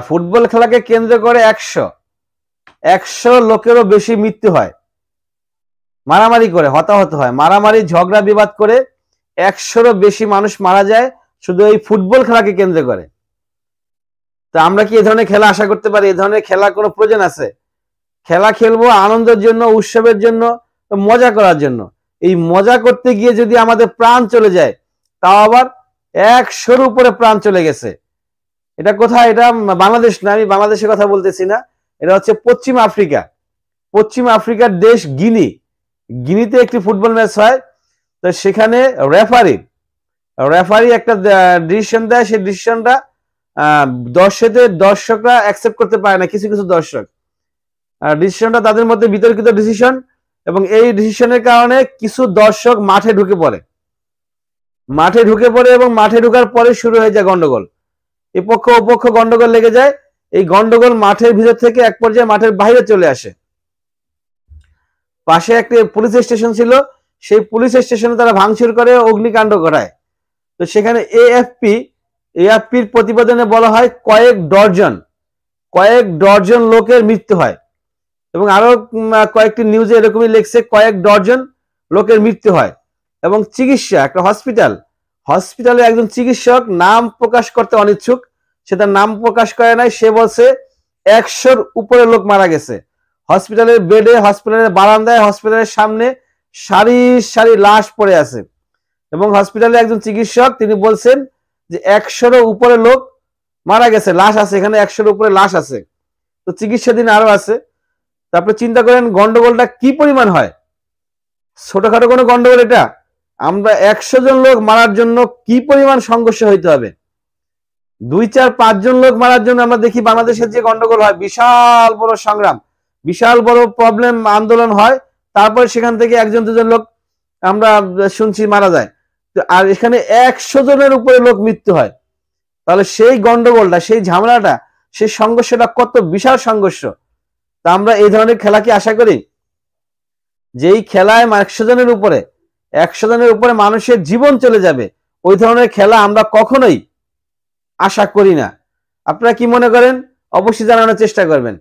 Football খেলাকে কেন্দ্র করে 100 লোকেরও বেশি মৃত্যু হয়, মারামারি করে হতাহত হয়, মারামারি ঝগড়া বিবাদ করে 100-রও বেশি মানুষ মারা যায় শুধু এই ফুটবল খেলাকে কেন্দ্র করে। তো আমরা কি এই ধরনের খেলা আশা করতে পারি? এই ধরনের খেলা কোনো প্রয়োজন আছে? খেলা খেলবো আনন্দের জন্য, উৎসবের জন্য, মজা করার জন্য। এই মজা করতে গিয়ে যদি আমাদের প্রাণ চলে যায়, তাও আবার 100-র উপরে প্রাণ চলে গেছে। এটা কোথায়? এটা বাংলাদেশ না, আমি বাংলাদেশের কথা বলতেছি না, এটা হচ্ছে পশ্চিম আফ্রিকা। পশ্চিম আফ্রিকার দেশ গিনিতে একটি ফুটবল ম্যাচ হয়। তো সেখানে রেফারি একটা ডিসিশন দেয়, সেই ডিসিশনটা দর্শকরা অ্যাকসেপ্ট করতে পারে না। কিছু কিছু দর্শক ডিসিশনটা তাদের মধ্যে বিতর্কিত ডিসিশন, এবং এই ডিসিশনের কারণে কিছু দর্শক মাঠে ঢুকে পড়ে এবং মাঠে ঢুকার পরে শুরু হয়ে যায় গন্ডগোল। এই পক্ষ ও পক্ষ গন্ডগোল লেগে যায়। এই গন্ডগোল মাঠের ভিতর থেকে এক পর্যায়ে মাঠের বাইরে চলে আসে। পাশে একটা পুলিশ স্টেশন ছিল, সেই পুলিশ স্টেশনে তারা ভাঙচুর করে, অগ্নিকাণ্ড ঘটায়। তো সেখানে এএফপির প্রতিবেদনে বলা হয় কয়েক ডজন লোকের মৃত্যু হয়, এবং আরো কয়েকটি নিউজে এরকমই লিখছে কয়েক ডজন লোকের মৃত্যু হয়। এবং চিকিৎসা, একটা হসপিটালে একজন চিকিৎসক নাম প্রকাশ করতে অনিচ্ছুক, সে তার নাম প্রকাশ করে নাই। সে বলছে 100-র উপরে লোক মারা গেছে। হসপিটালের বেডে, হসপিটালের বারান্দায়, হসপিটালের সামনে সারি সারি লাশ পড়ে আছে, এবং হসপিটালে একজন চিকিৎসক তিনি বলছেন যে 100-রও উপরে লোক মারা গেছে, লাশ আছে এখানে, 100-র উপরে লাশ আছে। তো চিকিৎসাধীন আরো আছে। তারপরে চিন্তা করেন গন্ডগোলটা কি পরিমাণ হয়। ছোটখাটো কোনো গন্ডগোল এটা? আমরা 100 জন লোক মারার জন্য কি পরিমাণ সংঘর্ষ হইতে হবে। 2-4-5 জন লোক মারার জন্য আমরা দেখি বাংলাদেশের যে গন্ডগোল হয়, বিশাল বড় সংগ্রাম, বিশাল বড় প্রবলেম, আন্দোলন হয়, তারপরে সেখান থেকে 1-2 জন লোক আমরা শুনছি মারা যায়। আর এখানে 100 জনের উপরে লোক মৃত্যু হয়। তাহলে সেই গন্ডগোলটা, সেই ঝামেলাটা, সেই সংঘর্ষটা কত বিশাল সংঘর্ষ। তা আমরা এই ধরনের খেলা কি আশা করি? যেই খেলায় 100 জনের উপরে মানুষের জীবন চলে যাবে, ওই ধরনের খেলা আমরা কখনোই আশা করি না। আপনারা কি মনে করেন? অবশ্যই জানানোর চেষ্টা করবেন।